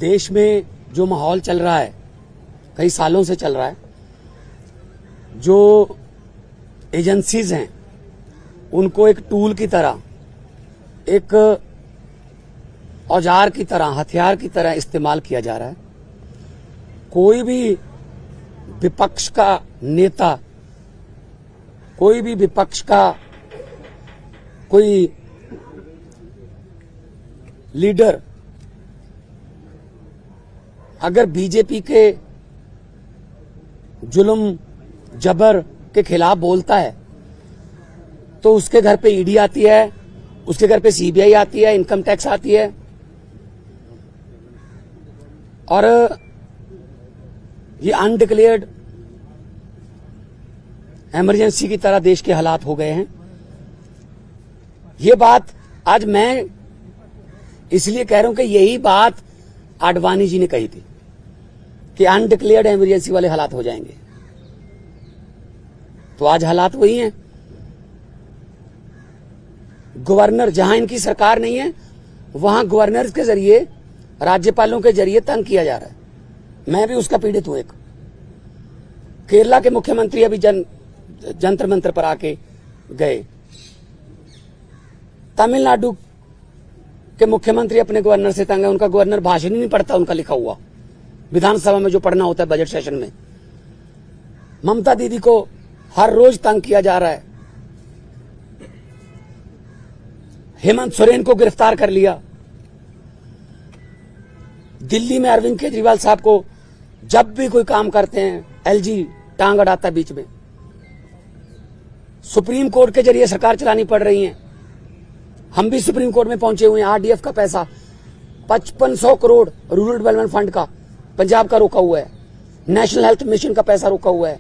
देश में जो माहौल चल रहा है, कई सालों से चल रहा है, जो एजेंसीज हैं उनको एक टूल की तरह, एक औजार की तरह, हथियार की तरह इस्तेमाल किया जा रहा है। कोई भी विपक्ष का नेता, कोई भी विपक्ष का कोई लीडर अगर बीजेपी के जुल्म जबर के खिलाफ बोलता है तो उसके घर पे ईडी आती है, उसके घर पे सीबीआई आती है, इनकम टैक्स आती है। और ये अनडिक्लेयर्ड इमरजेंसी की तरह देश के हालात हो गए हैं। ये बात आज मैं इसलिए कह रहा हूं कि यही बात आडवाणी जी ने कही थी कि अनडिक्लेयर्ड इमरजेंसी वाले हालात हो जाएंगे। तो आज हालात वही हैं। गवर्नर, जहां इनकी सरकार नहीं है वहां गवर्नर के जरिए, राज्यपालों के जरिए तंग किया जा रहा है। मैं भी उसका पीड़ित हूं। एक केरला के मुख्यमंत्री अभी जंतर मंतर पर आके गए। तमिलनाडु के मुख्यमंत्री अपने गवर्नर से तंग है। उनका गवर्नर भाषण ही नहीं पढ़ता, उनका लिखा हुआ विधानसभा में जो पढ़ना होता है बजट सेशन में। ममता दीदी को हर रोज तंग किया जा रहा है। हेमंत सोरेन को गिरफ्तार कर लिया। दिल्ली में अरविंद केजरीवाल साहब को जब भी कोई काम करते हैं एलजी टांग अड़ाता है बीच में। सुप्रीम कोर्ट के जरिए सरकार चलानी पड़ रही है। हम भी सुप्रीम कोर्ट में पहुंचे हुए हैं। आरडीएफ का पैसा 5500 करोड़ रूरल डेवलपमेंट फंड का पंजाब का रोका हुआ है। नेशनल हेल्थ मिशन का पैसा रोका हुआ है।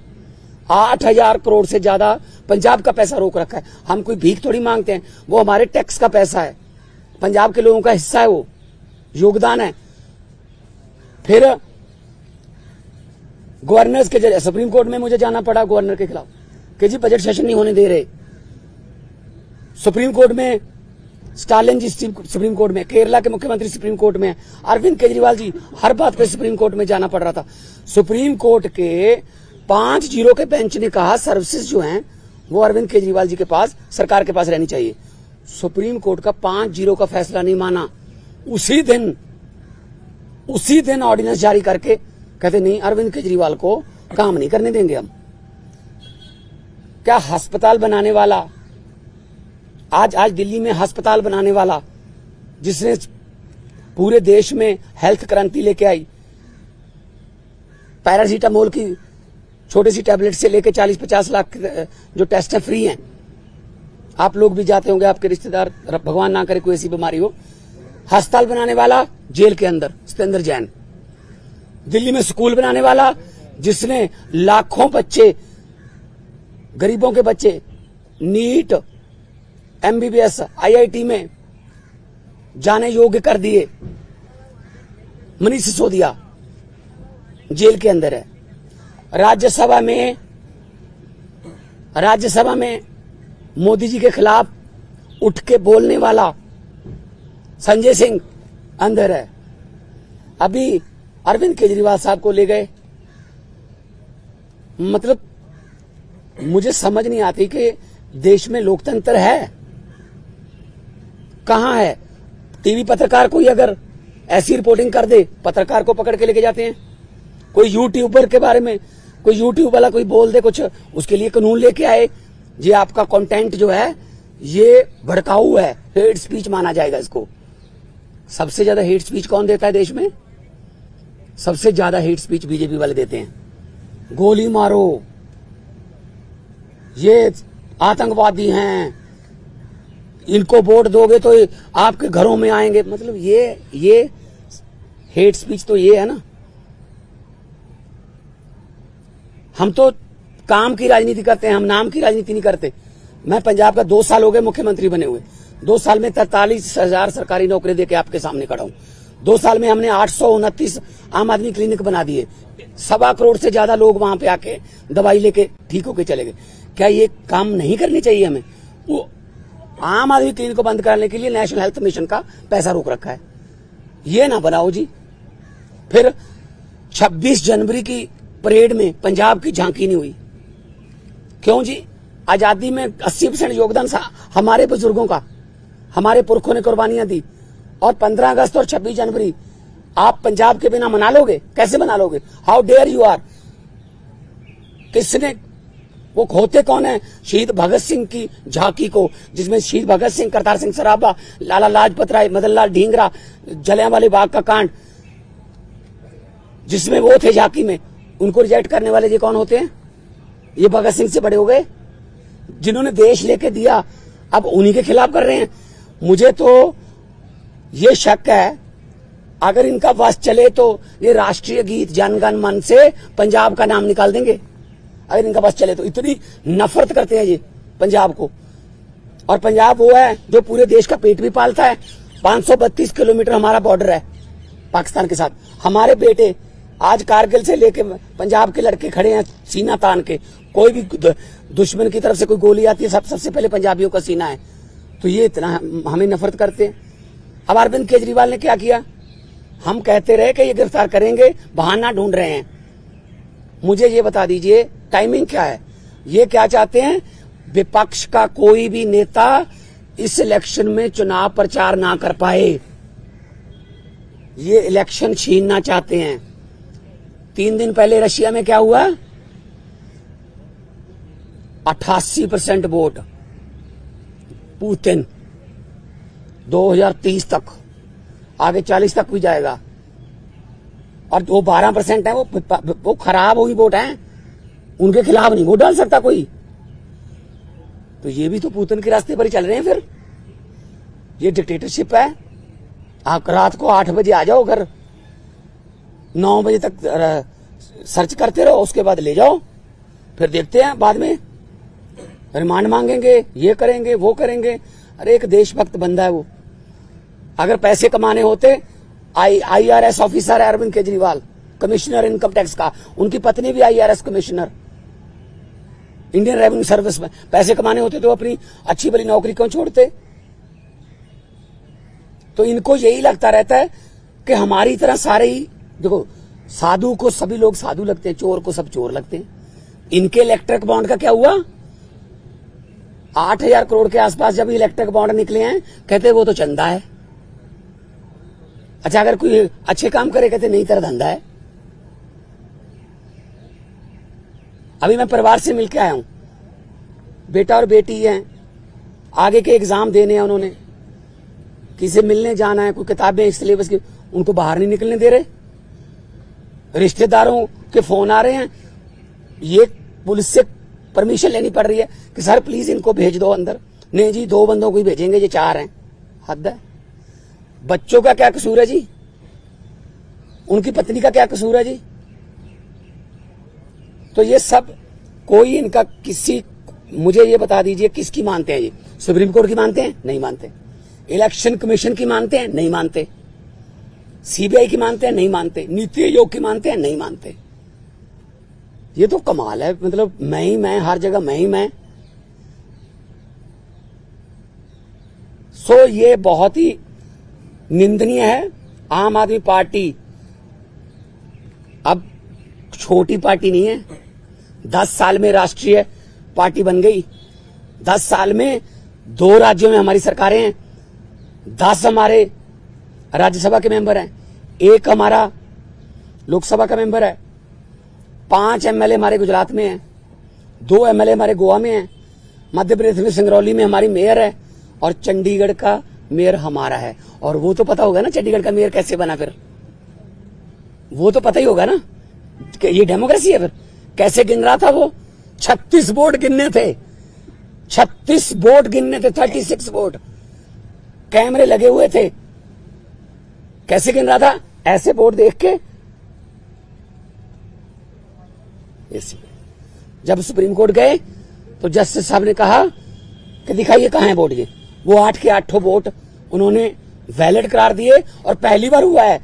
8000 करोड़ से ज्यादा पंजाब का पैसा रोक रखा है। हम कोई भीख थोड़ी मांगते हैं, वो हमारे टैक्स का पैसा है, पंजाब के लोगों का हिस्सा है, वो योगदान है। फिर गवर्नर्स के जरिए सुप्रीम कोर्ट में मुझे जाना पड़ा गवर्नर के खिलाफ कि जी बजट सेशन नहीं होने दे रहे। सुप्रीम कोर्ट में स्टालिन जी सुप्रीम कोर्ट में, केरला के मुख्यमंत्री सुप्रीम कोर्ट में, अरविंद केजरीवाल जी, हर बात पे सुप्रीम कोर्ट में जाना पड़ रहा था। सुप्रीम कोर्ट के 5-0 के बेंच ने कहा सर्विसेज जो हैं वो अरविंद केजरीवाल जी के पास, सरकार के पास रहनी चाहिए। सुप्रीम कोर्ट का 5-0 का फैसला नहीं माना। उसी दिन ऑर्डिनेंस जारी करके कहते नहीं, अरविंद केजरीवाल को काम नहीं करने देंगे हम। क्या अस्पताल बनाने वाला, आज दिल्ली में अस्पताल बनाने वाला, जिसने पूरे देश में हेल्थ क्रांति लेके आई, पैरासीटामोल की छोटी सी टैबलेट से लेके 40-50 लाख जो टेस्ट है फ्री हैं। आप लोग भी जाते होंगे, आपके रिश्तेदार, भगवान ना करे कोई ऐसी बीमारी हो। अस्पताल बनाने वाला जेल के अंदर सत्येंद्र जैन। दिल्ली में स्कूल बनाने वाला, जिसने लाखों बच्चे, गरीबों के बच्चे नीट, एमबीबीएस, आईआईटी में जाने योग्य कर दिए, मनीष सिसोदिया जेल के अंदर है। राज्यसभा में मोदी जी के खिलाफ उठ के बोलने वाला संजय सिंह अंदर है। अभी अरविंद केजरीवाल साहब को ले गए। मतलब मुझे समझ नहीं आती कि देश में लोकतंत्र है कहां है। टीवी पत्रकार कोई अगर ऐसी रिपोर्टिंग कर दे, पत्रकार को पकड़ के लेके जाते हैं। कोई यूट्यूबर के बारे में, कोई यूट्यूब वाला कोई बोल दे कुछ, उसके लिए कानून लेके आए, ये आपका कंटेंट जो है ये भड़काऊ है, हेट स्पीच माना जाएगा इसको। सबसे ज्यादा हेट स्पीच कौन देता है देश में? सबसे ज्यादा हेट स्पीच बीजेपी वाले देते हैं। गोली मारो, ये आतंकवादी हैं, इनको वोट दोगे तो आपके घरों में आएंगे। मतलब ये हेट स्पीच तो ये है ना। हम तो काम की राजनीति करते हैं, हम नाम की राजनीति नहीं करते। मैं पंजाब का 2 साल हो गए मुख्यमंत्री बने हुए। 2 साल में 43,000 सरकारी नौकरी देके आपके सामने खड़ा हूं। 2 साल में हमने 829 आम आदमी क्लिनिक बना दिए। 1.25 करोड़ से ज्यादा लोग वहां पे आके दवाई लेके ठीक होके चले गए। क्या ये काम नहीं करने चाहिए हमें? वो आम आदमी क्लिनिक को बंद करने के लिए नेशनल हेल्थ मिशन का पैसा रोक रखा है। ये ना बनाओ जी। फिर 26 जनवरी की परेड में पंजाब की झांकी नहीं हुई। क्यों जी? आजादी में 80% योगदान हमारे बुजुर्गों का, हमारे पुरखों ने कुर्बानियां दी। और 15 अगस्त और 26 जनवरी आप पंजाब के बिना मना लोगे? कैसे मना लोगे? How dare you are. किसने, वो होते कौन है शहीद भगत सिंह की झांकी को, जिसमें शहीद भगत सिंह, करतार सिंह सराभा, लाला लाजपत राय, मदन लाल ढींगरा, जलियांवाला बाग का कांड, जिसमें वो थे झांकी में, उनको रिजेक्ट करने वाले ये कौन होते हैं? ये भगत सिंह से बड़े हो गए, जिन्होंने देश लेके दिया, अब उन्हीं के खिलाफ कर रहे हैं। मुझे तो ये शक है, अगर इनका बस चले तो ये राष्ट्रीय गीत जन गण मन से पंजाब का नाम निकाल देंगे। अगर इनका बस चले तो इतनी नफरत करते हैं ये पंजाब को। और पंजाब वो है जो पूरे देश का पेट भी पालता है। 532 किलोमीटर हमारा बॉर्डर है पाकिस्तान के साथ। हमारे बेटे आज कारगिल से लेके पंजाब के लड़के खड़े हैं सीना तान के। कोई भी दुश्मन की तरफ से कोई गोली आती है, सबसे पहले पंजाबियों का सीना है। तो ये इतना हमें नफरत करते हैं। अब अरविंद केजरीवाल ने क्या किया? हम कहते रहे कि ये गिरफ्तार करेंगे, बहाना ढूंढ रहे हैं। मुझे ये बता दीजिए टाइमिंग क्या है? ये क्या चाहते हैं? विपक्ष का कोई भी नेता इस इलेक्शन में चुनाव प्रचार ना कर पाए, ये इलेक्शन छीनना चाहते हैं। 3 दिन पहले रशिया में क्या हुआ? 88% वोट पुतिन। 2030 तक, आगे 40 तक भी जाएगा। और वो 12% है, वो खराब हुई वोट है, उनके खिलाफ नहीं वोट डाल सकता कोई। तो ये भी तो पुतिन के रास्ते पर ही चल रहे हैं। फिर ये डिक्टेटरशिप है। आप रात को 8 बजे आ जाओ घर, 9 बजे तक सर्च करते रहो, उसके बाद ले जाओ, फिर देखते हैं बाद में रिमांड मांगेंगे, ये करेंगे वो करेंगे। अरे एक देशभक्त बंदा है वो। अगर पैसे कमाने होते, IRS ऑफिसर है Arvind Kejriwal, commissioner income tax का, उनकी पत्नी भी IRS commissioner Indian revenue service में। पैसे कमाने होते तो अपनी अच्छी भली नौकरी क्यों छोड़ते? तो इनको यही लगता रहता है कि हमारी तरह सारे ही, देखो साधु को सभी लोग साधु लगते हैं, चोर को सब चोर लगते हैं। इनके इलेक्ट्रिक बॉन्ड का क्या हुआ? 8,000 करोड़ के आसपास जब इलेक्ट्रिक बॉन्ड निकले हैं, कहते वो तो चंदा है। अच्छा, अगर कोई अच्छे काम करे कहते नहीं तेरा धंधा है। अभी मैं परिवार से मिलके आया हूं, बेटा और बेटी हैं, आगे के एग्जाम देने हैं उन्होंने, किसी मिलने जाना है, कोई किताबें इस सिलेबस की, उनको बाहर नहीं निकलने दे रहे। रिश्तेदारों के फोन आ रहे हैं, ये पुलिस से परमिशन लेनी पड़ रही है कि सर प्लीज इनको भेज दो अंदर। नहीं जी, 2 बंदों को ही भेजेंगे, ये 4 हैं। हद है। बच्चों का क्या कसूर है जी? उनकी पत्नी का क्या कसूर है जी? तो ये सब कोई इनका किसी, मुझे ये बता दीजिए किसकी मानते हैं ये? सुप्रीम कोर्ट की मानते हैं? नहीं मानते। इलेक्शन कमीशन की मानते हैं? नहीं मानते। CBI की मानते हैं? नहीं मानते। नीति आयोग की मानते हैं? नहीं मानते। ये तो कमाल है। मतलब मैं ही मैं, हर जगह मैं ही मैं। सो ये बहुत ही निंदनीय है। आम आदमी पार्टी अब छोटी पार्टी नहीं है। 10 साल में राष्ट्रीय पार्टी बन गई। 10 साल में 2 राज्यों में हमारी सरकारें हैं। 10 हमारे राज्यसभा के मेंबर हैं, 1 हमारा लोकसभा का मेंबर है, 5 MLA हमारे गुजरात में हैं, 2 MLA हमारे गोवा में हैं, मध्य प्रदेश में सिंगरौली में हमारी मेयर है, और चंडीगढ़ का मेयर हमारा है। और वो तो पता होगा ना चंडीगढ़ का मेयर कैसे बना, फिर वो तो पता ही होगा ना कि ये डेमोक्रेसी है। फिर कैसे गिन रहा था वो? 36 वोट गिनने थे, 36 वोट गिनने थे, 36 वोट, कैमरे लगे हुए थे। कैसे गिन रहा था? ऐसे वोट देख के। जब सुप्रीम कोर्ट गए तो जस्टिस साहब ने कहा कि दिखाइए कहां है वोट। ये वो 8 के 8 वोट उन्होंने वैलिड करार दिए। और पहली बार हुआ है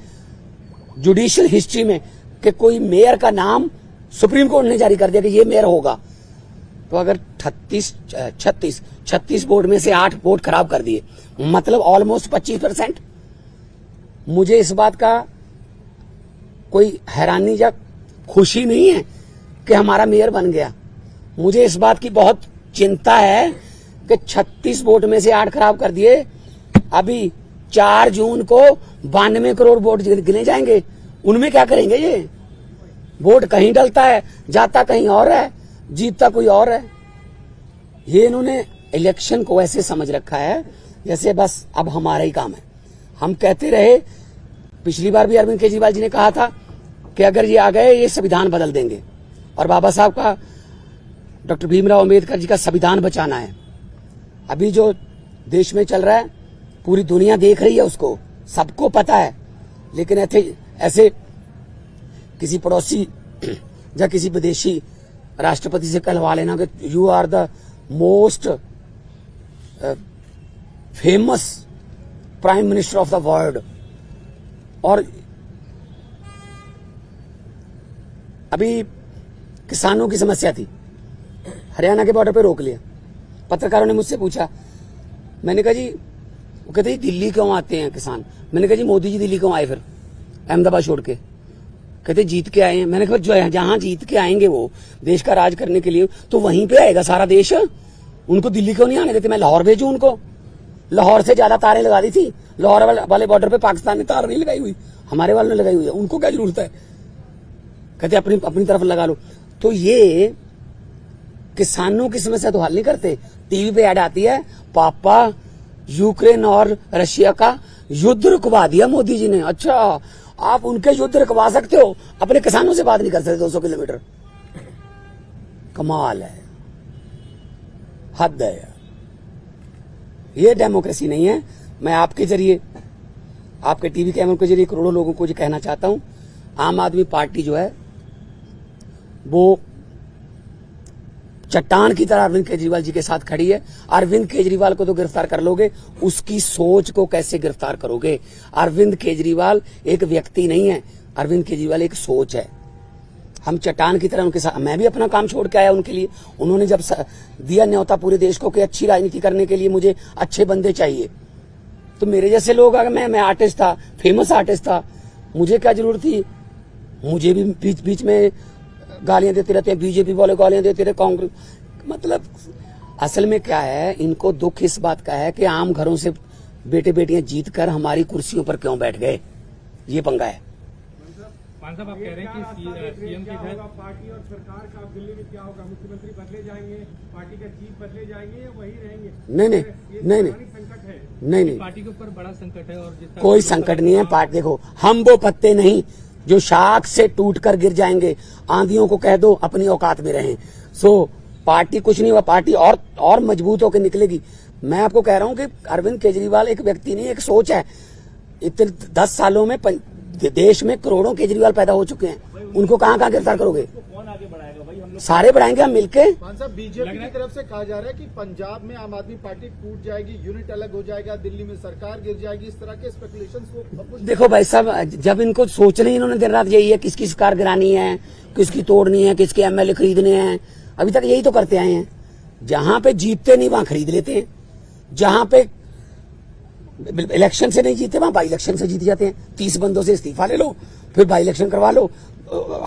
जुडिशियल हिस्ट्री में कि कोई मेयर का नाम सुप्रीम कोर्ट ने जारी कर दिया कि ये मेयर होगा। तो अगर 36 वोट में से 8 वोट खराब कर दिए, मतलब ऑलमोस्ट 25%। मुझे इस बात का कोई हैरानी या खुशी नहीं है कि हमारा मेयर बन गया। मुझे इस बात की बहुत चिंता है कि 36 वोट में से 8 खराब कर दिए। अभी 4 जून को 92 करोड़ वोट गिने जाएंगे, उनमें क्या करेंगे? ये वोट कहीं डलता है, जाता कहीं और है, जीतता कोई और है। ये इन्होंने इलेक्शन को ऐसे समझ रखा है जैसे बस अब हमारा ही काम है। हम कहते रहे, पिछली बार भी अरविंद केजरीवाल जी ने कहा था कि अगर ये आ गए ये संविधान बदल देंगे, और बाबा साहब का, डॉक्टर भीमराव अंबेडकर जी का संविधान बचाना है। अभी जो देश में चल रहा है पूरी दुनिया देख रही है, उसको सबको पता है, लेकिन ऐसे किसी पड़ोसी या किसी विदेशी राष्ट्रपति से कहलवा लेना कि you are the most famous prime minister of the world. और अभी किसानों की समस्या थी, हरियाणा के बॉर्डर पे रोक लिया। पत्रकारों ने मुझसे पूछा, मैंने कहा जी, वो कहते हैं दिल्ली क्यों आते हैं किसान? मैंने कहा जी मोदी जी दिल्ली क्यों आए फिर अहमदाबाद छोड़ के? कहते जीत के आए हैं। मैंने कहा जो जहां जीत के आएंगे वो देश का राज करने के लिए, तो वहीं पे आएगा सारा देश, उनको दिल्ली क्यों नहीं आने देते? मैं लाहौर भेजूं उनको? लाहौर से ज्यादा तारें लगा दी थी, लाहौर वाले बॉर्डर पे पाकिस्तान ने तार नहीं लगाई हुई, हमारे वालों ने लगाई हुई है, उनको क्या जरूरत है? कहते अपनी तरफ लगा लो। तो ये किसानों की समस्या तो हल नहीं करते। टीवी पे ऐड आती है, पापा यूक्रेन और रशिया का युद्ध रुकवा दिया मोदी जी ने। अच्छा, आप उनके युद्ध रुकवा सकते हो, अपने किसानों से बात नहीं कर सकते 200 किलोमीटर? कमाल है, हद है यार। ये डेमोक्रेसी नहीं है। मैं आपके जरिए, आपके टीवी कैमरों के जरिए करोड़ों लोगों को ये कहना चाहता हूं, आम आदमी पार्टी जो है वो चट्टान की तरह अरविंद केजरीवाल जी के साथ खड़ी है। अरविंद केजरीवाल को तो गिरफ्तार कर लोगे, उसकी सोच को कैसे गिरफ्तार करोगे? अरविंद केजरीवाल एक व्यक्ति नहीं है, अरविंद केजरीवाल एक सोच है। हम चट्टान की तरह उनके साथ, मैं भी अपना काम छोड़ के आया उनके लिए। उन्होंने जब दिया न्योता पूरे देश को कि अच्छी राजनीति करने के लिए मुझे अच्छे बंदे चाहिए, तो मेरे जैसे लोग, अगर मैं आर्टिस्ट था, फेमस आर्टिस्ट था, मुझे क्या जरूरत थी? मुझे भी बीच बीच में गालियां देते रहते हैं, बीजेपी वाले गालियां देते रहे, कांग्रेस। मतलब असल में क्या है, इनको दुख इस बात का है कि आम घरों से बेटे बेटियां जीत कर हमारी कुर्सियों पर क्यों बैठ गए, ये पंगा है। साहब आप कह रहे हैं कि सीएम की पार्टी और सरकार का दिल्ली में क्या होगा? मुख्यमंत्री बदले जाएंगे, पार्टी का चीफ बदले जाएंगे या वही रहेंगे? नहीं, पार्टी के ऊपर बड़ा संकट है। और कोई संकट नहीं है। पार्टी देखो, हम वो पत्ते नहीं जो शाख से टूटकर गिर जाएंगे। आंधियों को कह दो अपनी औकात में रहें। सो पार्टी कुछ नहीं हुआ, पार्टी और मजबूत होकर निकलेगी। मैं आपको कह रहा हूं कि अरविंद केजरीवाल एक व्यक्ति नहीं, एक सोच है। इतने 10 सालों में देश में करोड़ों केजरीवाल पैदा हो चुके हैं, उनको कहां गिरफ्तार करोगे? कौन आगे बढ़ाएगा भाई? हम लोग सारे बढ़ाएंगे हम मिलके। साहब, बीजेपी की तरफ से कहा जा रहा है कि पंजाब में आम आदमी पार्टी टूट जाएगी, यूनिट अलग हो जाएगा, दिल्ली में सरकार गिर जाएगी, इस तरह के स्पेकुलेशंस को। देखो भाई साहब, जब इनको सोचना ही इन्होंने दिन रात यही है, किसकी सरकार गिरानी है, किसकी तोड़नी है, किसके एमएलए खरीदने हैं, अभी तक यही तो करते आए हैं। जहां पे जीतते नहीं वहां खरीद लेते हैं, जहां पे इलेक्शन से नहीं जीते वहां बाई इलेक्शन से जीत जाते हैं। 30 बंदों से इस्तीफा ले लो, फिर बाई इलेक्शन करवा लो,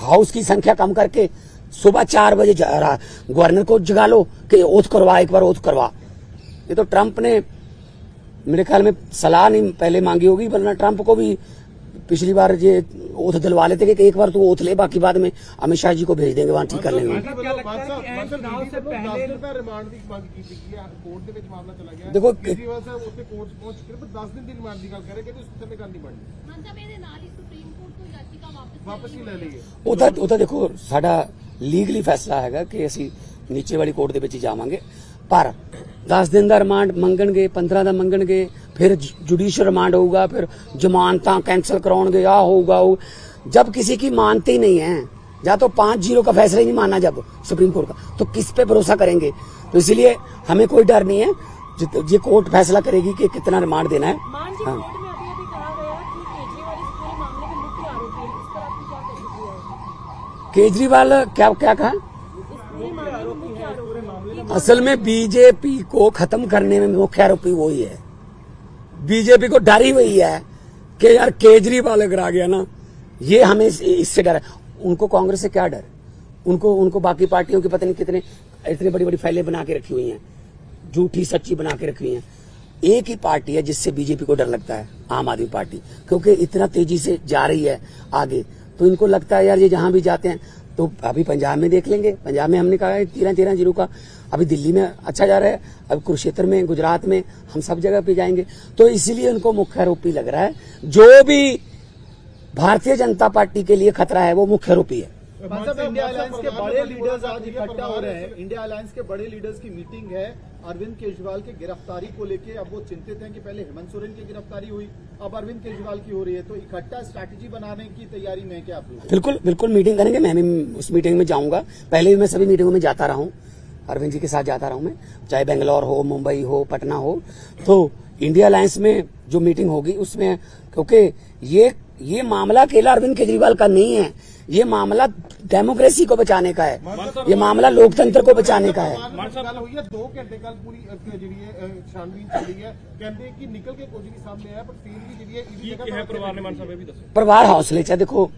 हाउस की संख्या कम करके सुबह 4 बजे गवर्नर को जगा लो कि ओथ करवा, एक बार ओथ करवा। ये तो ट्रंप ने मेरे ख्याल में सलाह नहीं पहले मांगी होगी, वरना ट्रंप को भी पिछली बार ये ओथ दिलवा लेते कि एक बार तो ओथ ले, बाकी बाद में अमित शाह जी को भेज देंगे, वहां ठीक कर लेंगे। देखो ਉਹ ਤਾਂ ਦੇਖੋ ਸਾਡਾ ਲੀਗਲੀ ਫੈਸਲਾ ਹੈਗਾ ਕਿ ਅਸੀਂ ਨੀਚੇ ਵਾਲੀ ਕੋਰਟ ਦੇ ਵਿੱਚ ਜਾਵਾਂਗੇ, पर 10 दिन का रिमांड मंगणगे, 15 का मंगणगे, फिर जुडिशियल रिमांड होगा, फिर जमानत कैंसल कराओगे, आ होगा। जब किसी की मानते ही नहीं है, या तो 5-0 का फैसला ही नहीं माना जब सुप्रीम कोर्ट का, तो किस पे भरोसा करेंगे? तो इसलिए हमें कोई डर नहीं है, ये कोर्ट फैसला करेगी कि कितना रिमांड देना है। हाँ। केजरीवाल क्या कहा? असल में बीजेपी को खत्म करने में मुख्य आरोपी वही है। बीजेपी को डर ही वही है कि यार केजरीवाल अगर आ गया ना, ये हमें इससे डर है। उनको कांग्रेस से क्या डर? उनको बाकी पार्टियों की पता नहीं कितने इतने बड़ी बड़ी फाइलें बना के रखी हुई हैं, झूठी सच्ची बना के रखी हुई हैं। एक ही पार्टी है जिससे बीजेपी को डर लगता है, आम आदमी पार्टी, क्योंकि इतना तेजी से जा रही है आगे। तो इनको लगता है यार ये जहां भी जाते हैं, तो अभी पंजाब में देख लेंगे। पंजाब में हमने कहा है 13 जीरो का, अभी दिल्ली में अच्छा जा रहा है, अब कुरुक्षेत्र में, गुजरात में, हम सब जगह पे जाएंगे। तो इसीलिए उनको मुख्य आरोपी लग रहा है। जो भी भारतीय जनता पार्टी के लिए खतरा है वो मुख्य आरोपी है। इंडिया अलायंस के बड़े लीडर्स आज इकट्ठा हो रहे हैं। इंडिया अलायंस के बड़े लीडर्स की मीटिंग है अरविंद केजरीवाल की गिरफ्तारी को लेके। अब वो चिंतित हैं कि पहले हेमंत सोरेन की गिरफ्तारी हुई, अब अरविंद केजरीवाल की हो रही है, तो इकट्ठा स्ट्रैटेजी बनाने की तैयारी में क्या? बिल्कुल मीटिंग करेंगे। मैं भी उस मीटिंग में जाऊंगा। पहले भी मैं सभी मीटिंगों में जाता रहा हूं, अरविंद जी के साथ जाता रहा हूं मैं, चाहे बेंगलोर हो, मुंबई हो, पटना हो। तो इंडिया अलायंस में जो मीटिंग होगी उसमें, क्योंकि ये मामला अकेला अरविंद केजरीवाल का नहीं है, ये मामला डेमोक्रेसी को बचाने का है, ये मामला लोकतंत्र को बचाने का है। 2 घंटे कल पूरी छानबीन चली है, कहते कि निकल के कुछ नहीं सामने आया, पर फिर भी परिवार ने मान साहब भी दसो परिवार हौसले से। देखो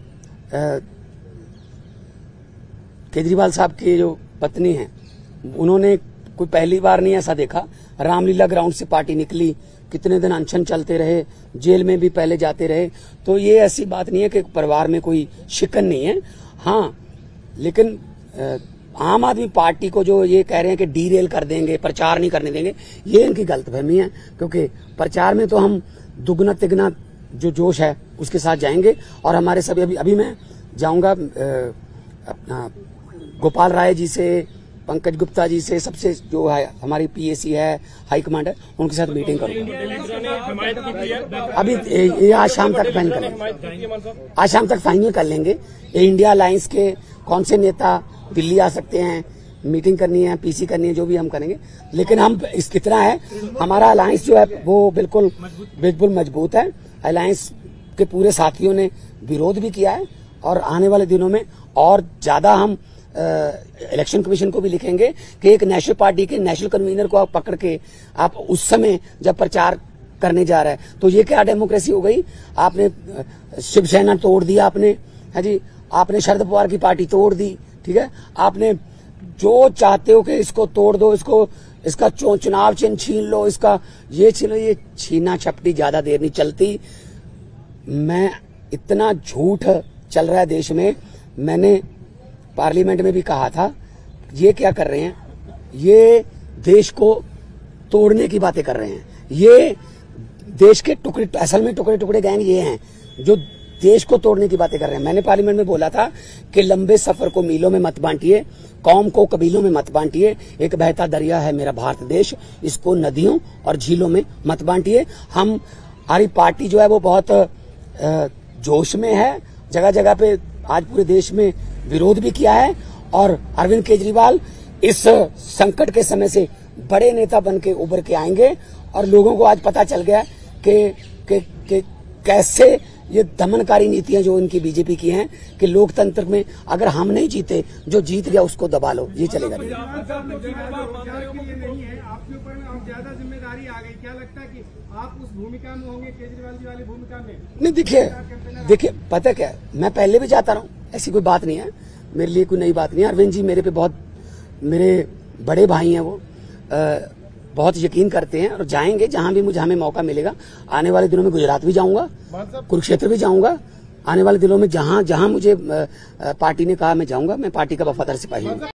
केजरीवाल साहब की जो पत्नी है, उन्होंने कोई पहली बार नहीं ऐसा देखा, रामलीला ग्राउंड से पार्टी निकली, कितने दिन अनशन चलते रहे, जेल में भी पहले जाते रहे। तो ये ऐसी बात नहीं है कि परिवार में कोई शिकन नहीं है। हाँ, लेकिन आम आदमी पार्टी को जो ये कह रहे हैं कि डीरेल कर देंगे, प्रचार नहीं करने देंगे, ये इनकी गलतफहमी है। क्योंकि प्रचार में तो हम दुगना तिगना जो जोश है उसके साथ जाएंगे। और हमारे सभी अभी मैं जाऊंगा अपना गोपाल राय जी से, पंकज गुप्ता जी से, सबसे जो है हमारी पीएसी है, हाईकमांड है, उनके साथ मीटिंग करूंगा। अभी ये आज शाम तक फाइनल कर लेंगे, आज शाम तक फाइनल कर लेंगे। इंडिया अलायंस के कौन से नेता दिल्ली आ सकते हैं, मीटिंग करनी है, पीसी करनी है, जो भी हम करेंगे। लेकिन हम इस कितना है, हमारा अलायंस जो है वो बिल्कुल मजबूत है। अलायंस के पूरे साथियों ने विरोध भी किया है, और आने वाले दिनों में और ज्यादा हम इलेक्शन कमीशन को भी लिखेंगे कि एक नेशनल पार्टी के नेशनल कन्वीनर को आप पकड़ के आप उस समय जब प्रचार करने जा रहा है, तो ये क्या डेमोक्रेसी हो गई? आपने शिवसेना तोड़ दिया, आपने, है जी, आपने शरद पवार की पार्टी तोड़ दी, ठीक है, आपने जो चाहते हो कि इसको तोड़ दो, इसका चुनाव चिन्ह छीन लो, इसका ये छीन लो, ये छीना छपटी ज्यादा देर नहीं चलती। मैं इतना झूठ चल रहा है देश में, मैंने पार्लियामेंट में भी कहा था, ये क्या कर रहे हैं, ये देश को तोड़ने की बातें कर रहे हैं। ये देश के टुकड़े, असल में टुकड़े गैंग ये हैं जो देश को तोड़ने की बातें कर रहे हैं। मैंने पार्लियामेंट में बोला था कि लंबे सफर को मीलों में मत बांटिए, कौम को कबीलों में मत बांटिए, एक बहता दरिया है मेरा भारत देश, इसको नदियों और झीलों में मत बांटिए। हमारी पार्टी जो है वो बहुत जोश में है, जगह जगह पे आज पूरे देश में विरोध भी किया है। और अरविंद केजरीवाल इस संकट के समय से बड़े नेता बन के उभर के आएंगे। और लोगों को आज पता चल गया कि कैसे ये दमनकारी नीतियां जो इनकी बीजेपी की हैं, कि लोकतंत्र में अगर हम नहीं जीते, जो जीत गया उसको दबा लो, ये चलेगा नहीं। आपके ऊपर में अब ज्यादा जिम्मेदारी आ गई, क्या लगता है कि आप उस भूमिका में होंगे, केजरीवाल जी वाली भूमिका में? नहीं, देखिए पता क्या है, मैं पहले भी जाता रहा हूँ, ऐसी कोई बात नहीं है, मेरे लिए कोई नई बात नहीं है। अरविंद जी मेरे पे बहुत, मेरे बड़े भाई हैं, वो बहुत यकीन करते हैं, और जाएंगे जहां भी हमें मौका मिलेगा। आने वाले दिनों में गुजरात भी जाऊंगा, कुरुक्षेत्र भी जाऊंगा, आने वाले दिनों में जहां मुझे पार्टी ने कहा मैं जाऊंगा। मैं पार्टी का वफादार सिपाही हूँ।